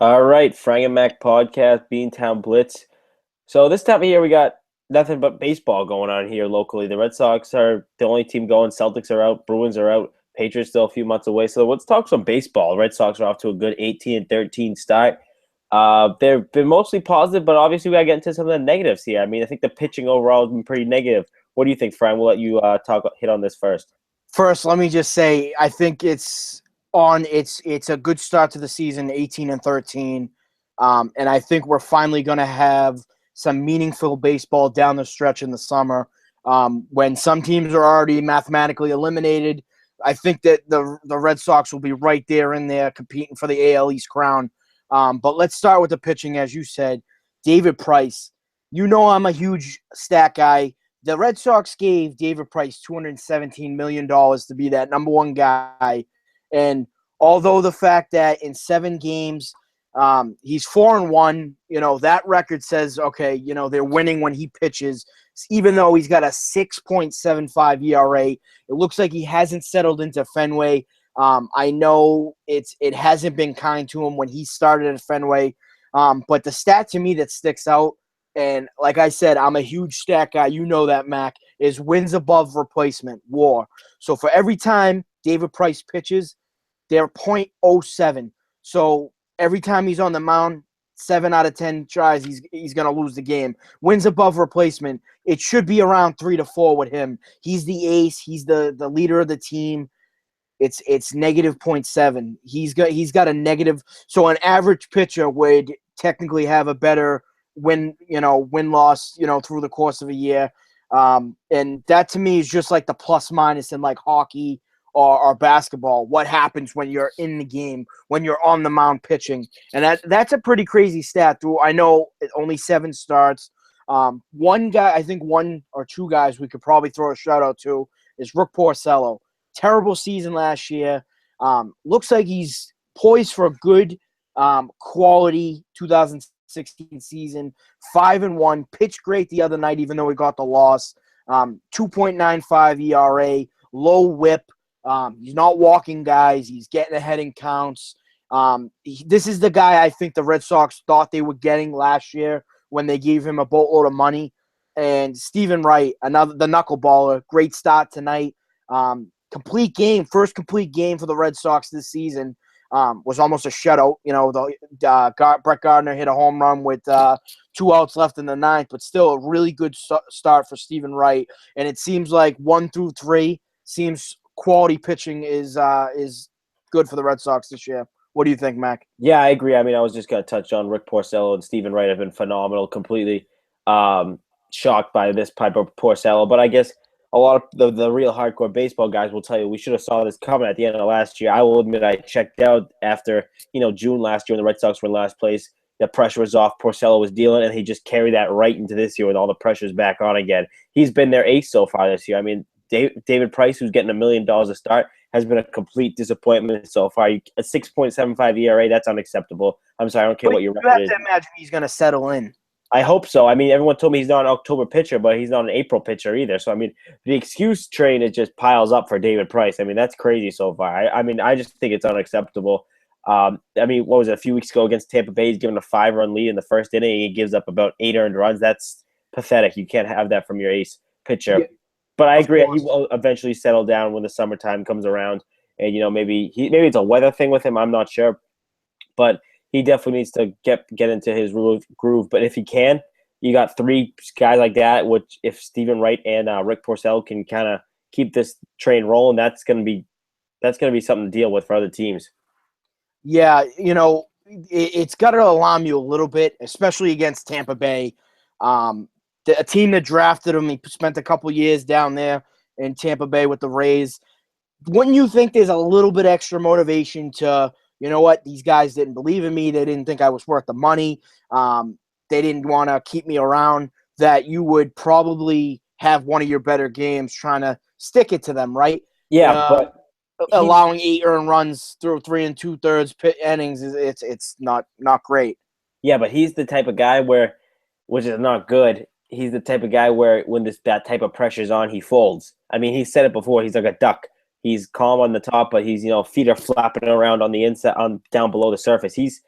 All right, Frang and Mack podcast, Beantown Blitz. So this time of year, we got nothing but baseball going on here locally. The Red Sox are the only team going. Celtics are out. Bruins are out. Patriots still a few months away. So let's talk some baseball. The Red Sox are off to a good 18-13 start. They've been mostly positive, but obviously we got to get into some of the negatives here. I mean, I think the pitching overall has been pretty negative. What do you think, Frank? We'll let you hit on this first. First, let me just say I think it's a good start to the season, 18-13, and I think we're finally going to have some meaningful baseball down the stretch in the summer. When some teams are already mathematically eliminated, I think that the Red Sox will be right there in there competing for the AL East crown. But let's start with the pitching, as you said. David Price. You know I'm a huge stat guy. The Red Sox gave David Price $217 million to be that number one guy. And although the fact that in 7 games, he's 4-1, that record says, okay, they're winning when he pitches, even though he's got a 6.75 ERA. It looks like he hasn't settled into Fenway. I know it hasn't been kind to him when he started at Fenway. But the stat to me that sticks out, and like I said, I'm a huge stat guy. You know that, Mac, is wins above replacement, WAR. So for every time David Price pitches, they're .07. So every time he's on the mound, 7 out of 10 tries, he's going to lose the game. Wins above replacement, it should be around 3 to 4 with him. He's the ace. He's the leader of the team. It's negative .7. He's got a negative. So an average pitcher would technically have a better win-loss, through the course of a year. And that to me is just like the plus minus in like hockey or basketball. What happens when you're in the game, when you're on the mound pitching. And that's a pretty crazy stat. I know only 7 starts. One guy, I think 1 or 2 guys we could probably throw a shout out to is Rick Porcello. Terrible season last year. Looks like he's poised for a good quality 2016 season. 5-1, pitched great the other night, even though he got the loss. 2.95 ERA, low whip. He's not walking guys. He's getting ahead in counts. This is the guy I think the Red Sox thought they were getting last year when they gave him a boatload of money. And Stephen Wright, the knuckleballer, great start tonight. Complete game, first complete game for the Red Sox this season. Was almost a shutout. Brett Gardner hit a home run with 2 outs left in the 9th, but still a really good start for Stephen Wright. And it seems like 1 through 3 seems quality pitching is good for the Red Sox this year. What do you think, Mac? Yeah, I agree. I mean, I was just going to touch on Rick Porcello and Stephen Wright have been phenomenal. Completely shocked by this type of Porcello, but I guess a lot of the real hardcore baseball guys will tell you we should have saw this coming at the end of last year. I will admit I checked out after June last year when the Red Sox were in last place. The pressure was off. Porcello was dealing, and he just carried that right into this year with all the pressures back on again. He's been their ace so far this year. I mean, David Price, who's getting $1 million a start, has been a complete disappointment so far. A 6.75 ERA, that's unacceptable. I'm sorry, I don't care what your record is. You have to imagine he's going to settle in. I hope so. I mean, everyone told me he's not an October pitcher, but he's not an April pitcher either. So, I mean, the excuse train it just piles up for David Price. I mean, that's crazy so far. I just think it's unacceptable. I mean, what was it, a few weeks ago against Tampa Bay? He's given a 5-run lead in the first inning. He gives up about 8 earned runs. That's pathetic. You can't have that from your ace pitcher. Yeah. But I agree. He will eventually settle down when the summertime comes around. And, maybe it's a weather thing with him. I'm not sure. But he definitely needs to get into his groove. But if he can, you got 3 guys like that, which if Stephen Wright and Rick Porcello can kind of keep this train rolling, that's going to be something to deal with for other teams. Yeah, it's got to alarm you a little bit, especially against Tampa Bay. A team that drafted him, he spent a couple years down there in Tampa Bay with the Rays. Wouldn't you think there's a little bit extra motivation to, what, these guys didn't believe in me. They didn't think I was worth the money. They didn't want to keep me around, that you would probably have one of your better games trying to stick it to them, right? Yeah, but allowing 8 earned runs through 3 2/3 innings it's not great. Yeah, but he's the type of guy which is not good. He's the type of guy where when that type of pressure's on, he folds. I mean, he said it before. He's like a duck. He's calm on the top, but he's feet are flapping around on the inside, down below the surface. He's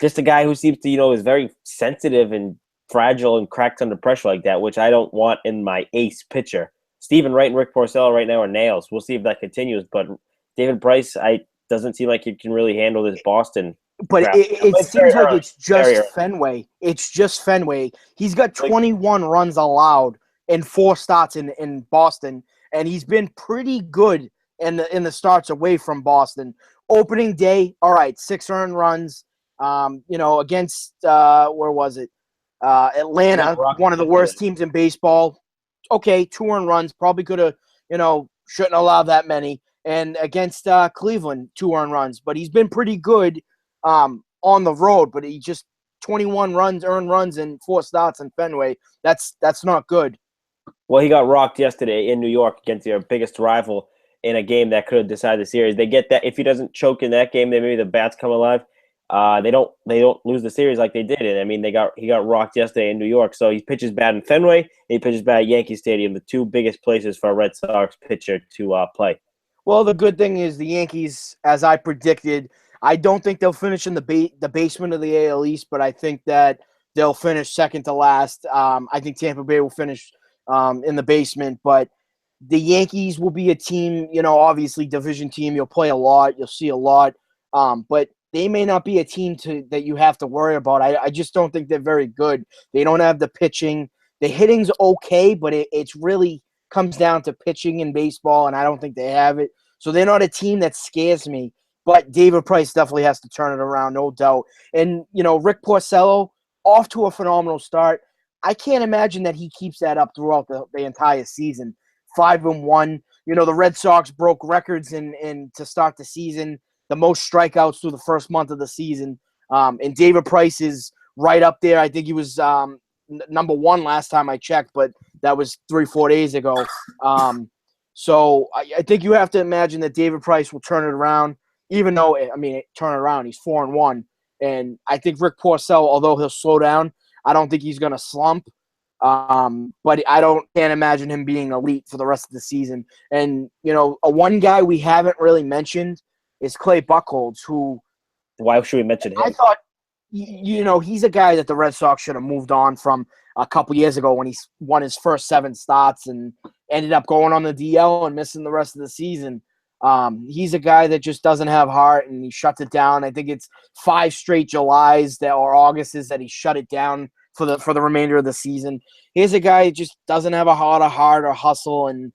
just a guy who seems to, is very sensitive and fragile and cracks under pressure like that, which I don't want in my ace pitcher. Stephen Wright and Rick Porcello right now are nails. We'll see if that continues. But David Price, doesn't seem like he can really handle this Boston But crap. it It's very seems like early. it's Very just early. Fenway. It's just Fenway. He's got Like, 21 runs allowed in 4 starts in Boston, and he's been pretty good in the starts away from Boston. Opening day, all right, 6 earned runs. Against where was it? Atlanta, one of the worst teams in baseball. Okay, 2 earned runs. Probably could have, shouldn't allow that many. And against Cleveland, 2 earned runs. But he's been pretty good on the road. But he just 21 earned runs, in 4 starts in Fenway. That's not good. Well, he got rocked yesterday in New York against their biggest rival in a game that could have decided the series. They get that if he doesn't choke in that game, then maybe the bats come alive. They don't lose the series like they did. And I mean, he got rocked yesterday in New York. So he pitches bad in Fenway. And he pitches bad at Yankee Stadium, the 2 biggest places for a Red Sox pitcher to play. Well, the good thing is the Yankees, as I predicted, I don't think they'll finish in the basement of the AL East, but I think that they'll finish second to last. I think Tampa Bay will finish in the basement, but the Yankees will be a team, obviously division team. You'll play a lot, you'll see a lot, but they may not be a team that you have to worry about. I just don't think they're very good. They don't have the pitching. The hitting's okay, but it's really comes down to pitching in baseball, and I don't think they have it. So they're not a team that scares me. But David Price definitely has to turn it around, no doubt. And, Rick Porcello, off to a phenomenal start. I can't imagine that he keeps that up throughout the entire season. 5-1. The Red Sox broke records in to start the season, the most strikeouts through the first month of the season. And David Price is right up there. I think he was number 1 last time I checked, but that was 3-4 days ago. So I think you have to imagine that David Price will turn it around, even though, turn it around. He's 4-1. And I think Rick Porcello, although he'll slow down, I don't think he's going to slump. But can't imagine him being elite for the rest of the season. And, one guy we haven't really mentioned is Clay Buchholz, who – Why should we mention him? I thought, he's a guy that the Red Sox should have moved on from a couple years ago when he won his first 7 starts and ended up going on the DL and missing the rest of the season. He's a guy that just doesn't have heart, and he shuts it down. I think it's 5 straight Julys or Augusts that he shut it down for the remainder of the season. He's a guy who just doesn't have a lot of heart or hustle, and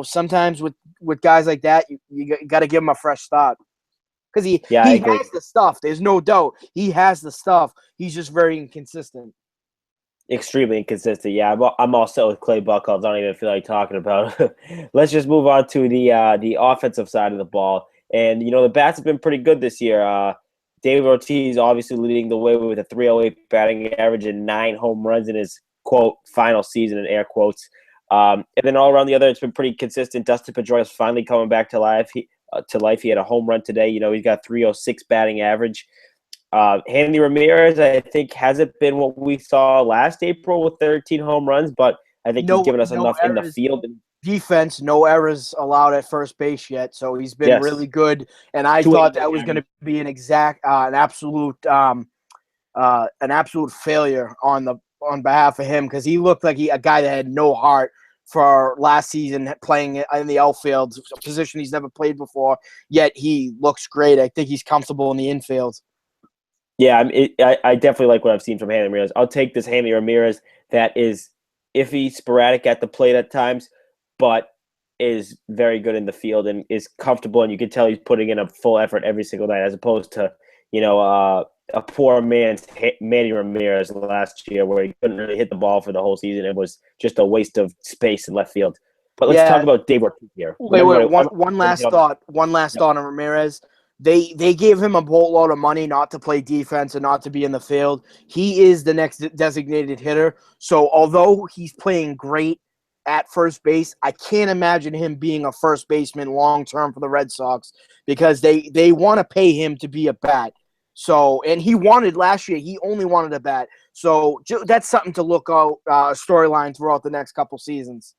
sometimes with guys like that, you got to give him a fresh start. Because he has the stuff. There's no doubt. He has the stuff. He's just very inconsistent. Extremely inconsistent. Yeah, I'm all set with Clay Buchholz. I don't even feel like talking about it. Let's just move on to the offensive side of the ball. And, the bats have been pretty good this year. David Ortiz obviously leading the way with a 308 batting average and 9 home runs in his, quote, final season, in air quotes. And then all around the other, it's been pretty consistent. Dustin Pedroia is finally coming back to life. He had a home run today. He's got 306 batting average. Hanley Ramirez, I think, hasn't been what we saw last April with 13 home runs, but I think he's given us enough in the field. Defense, no errors allowed at first base yet, so he's been really good. And I thought that was going to be an absolute failure on behalf of him, because he looked like a guy that had no heart for last season, playing in the outfield, a position he's never played before. Yet he looks great. I think he's comfortable in the infield. Yeah, I definitely like what I've seen from Hanley Ramirez. I'll take this Hanley Ramirez that is iffy, sporadic at the plate at times, but is very good in the field and is comfortable, and you can tell he's putting in a full effort every single night, as opposed to a poor man's Manny Ramirez last year, where he couldn't really hit the ball for the whole season. It was just a waste of space in left field. But let's talk about David Ortiz here. Wait, one last thought. One last thought on Ramirez. They gave him a boatload of money not to play defense and not to be in the field. He is the next designated hitter. So although he's playing great at first base, I can't imagine him being a first baseman long term for the Red Sox, because they want to pay him to be a bat. So, and he wanted last year, he only wanted a bat. So that's something to look out, storyline throughout the next couple seasons.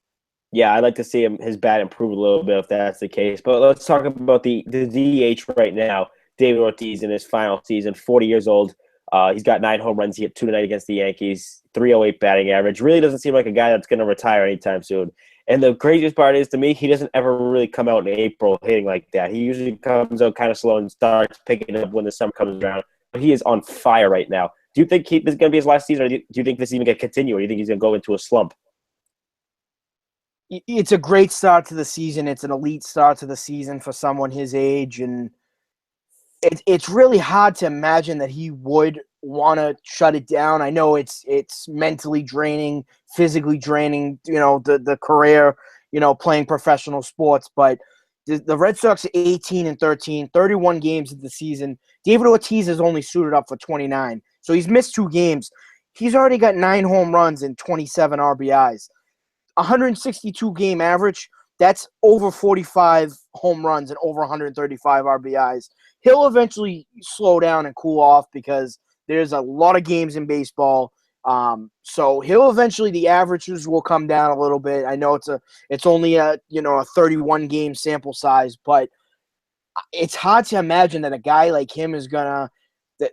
Yeah, I'd like to see his bat improve a little bit if that's the case. But let's talk about the DH right now. David Ortiz in his final season, 40 years old. He's got 9 home runs. He hit 2 tonight against the Yankees, 308 batting average. Really doesn't seem like a guy that's going to retire anytime soon. And the craziest part is, to me, he doesn't ever really come out in April hitting like that. He usually comes out kind of slow and starts picking up when the summer comes around. But he is on fire right now. Do you think this is going to be his last season, or do you think this is even going to continue, or do you think he's going to go into a slump? It's a great start to the season. It's an elite start to the season for someone his age, and it's really hard to imagine that he would want to shut it down. I know it's mentally draining, physically draining, the career, playing professional sports, but the Red Sox are 18-13, 31 games of the season. David Ortiz is only suited up for 29, so he's missed 2 games. He's already got 9 home runs and 27 RBIs. 162 game average, that's over 45 home runs and over 135 RBIs. He'll eventually slow down and cool off because there's a lot of games in baseball. So he'll eventually, the averages will come down a little bit. I know it's only a 31 game sample size, but it's hard to imagine that a guy like him is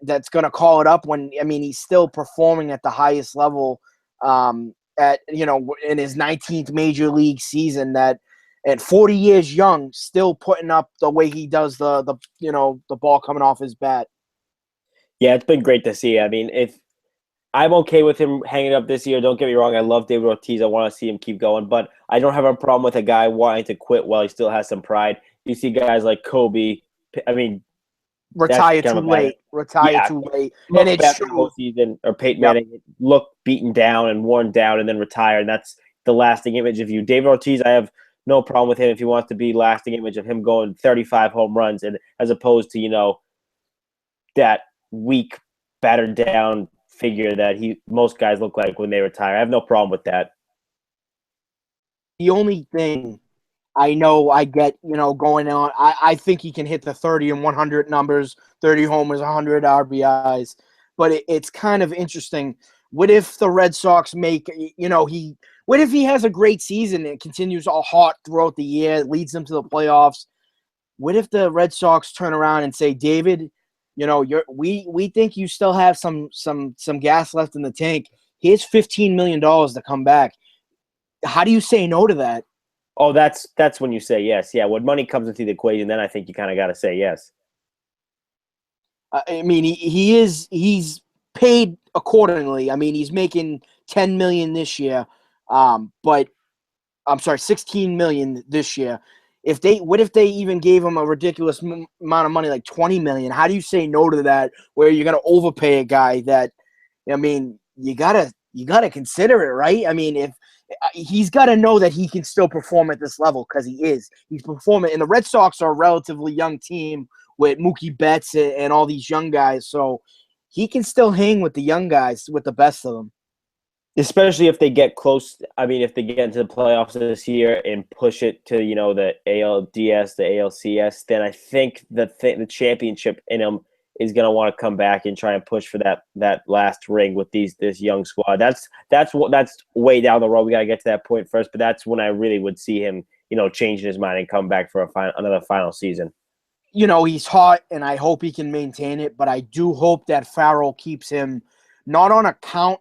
that's gonna call it up when, he's still performing at the highest level in his 19th major league season, that at 40 years young, still putting up the way he does the ball coming off his bat. Yeah, it's been great to see. If I'm okay with him hanging up this year, don't get me wrong. I love David Ortiz. I want to see him keep going, but I don't have a problem with a guy wanting to quit while he still has some pride. You see guys like Kobe. Retire too late. And it's true. Season, or Peyton Manning look beaten down and worn down and then retire, and that's the lasting image of you. David Ortiz, I have no problem with him if he wants to be lasting image of him going 35 home runs, and as opposed to that weak, battered down figure that most guys look like when they retire. I have no problem with that. The only thing I know I get, going on, I think he can hit the 30 and 100 numbers, 30 homers, 100 RBIs. But it's kind of interesting. What if the Red Sox make, what if he has a great season and continues all hot throughout the year, leads them to the playoffs? What if the Red Sox turn around and say, David, we think you still have some gas left in the tank. Here's $15 million to come back. How do you say no to that? Oh, that's when you say yes. Yeah, when money comes into the equation, then I think you kind of got to say yes. He's paid accordingly. He's making $10 million this year, but I'm sorry, $16 million this year. What if they even gave him a ridiculous amount of money, like $20 million? How do you say no to that? Where you're gonna overpay a guy that, you gotta consider it, right? If he's got to know that he can still perform at this level, because he's performing. And the Red Sox are a relatively young team with Mookie Betts and all these young guys, so he can still hang with the young guys, with the best of them. Especially if they get close. If they get into the playoffs this year and push it to the ALDS, the ALCS, then I think the championship in him is going to want to come back and try and push for that last ring with this young squad. That's way down the road. We got to get to that point first, but that's when I really would see him, changing his mind and come back for another final season. He's hot, and I hope he can maintain it, but I do hope that Farrell keeps him not on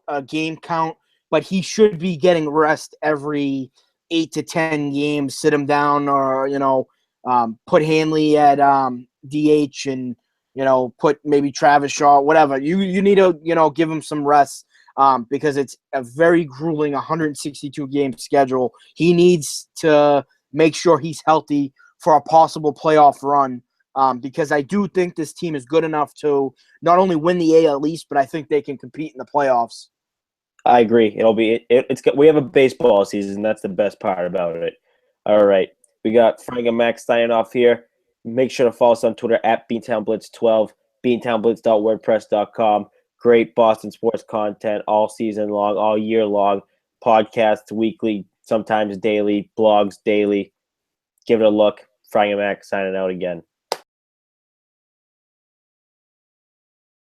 a game count, but he should be getting rest every 8 to 10 games, sit him down, or, put Hanley at DH and, put maybe Travis Shaw, whatever. You need to, give him some rest because it's a very grueling 162-game schedule. He needs to make sure he's healthy for a possible playoff run because I do think this team is good enough to not only win the AL East, but I think they can compete in the playoffs. I agree. We have a baseball season. That's the best part about it. All right. We got Frang and Mack signing off here. Make sure to follow us on Twitter at BeantownBlitz12, BeantownBlitz.wordpress.com. Great Boston sports content all season long, all year long. Podcasts weekly, sometimes daily, blogs daily. Give it a look. Frang and Mack signing out again.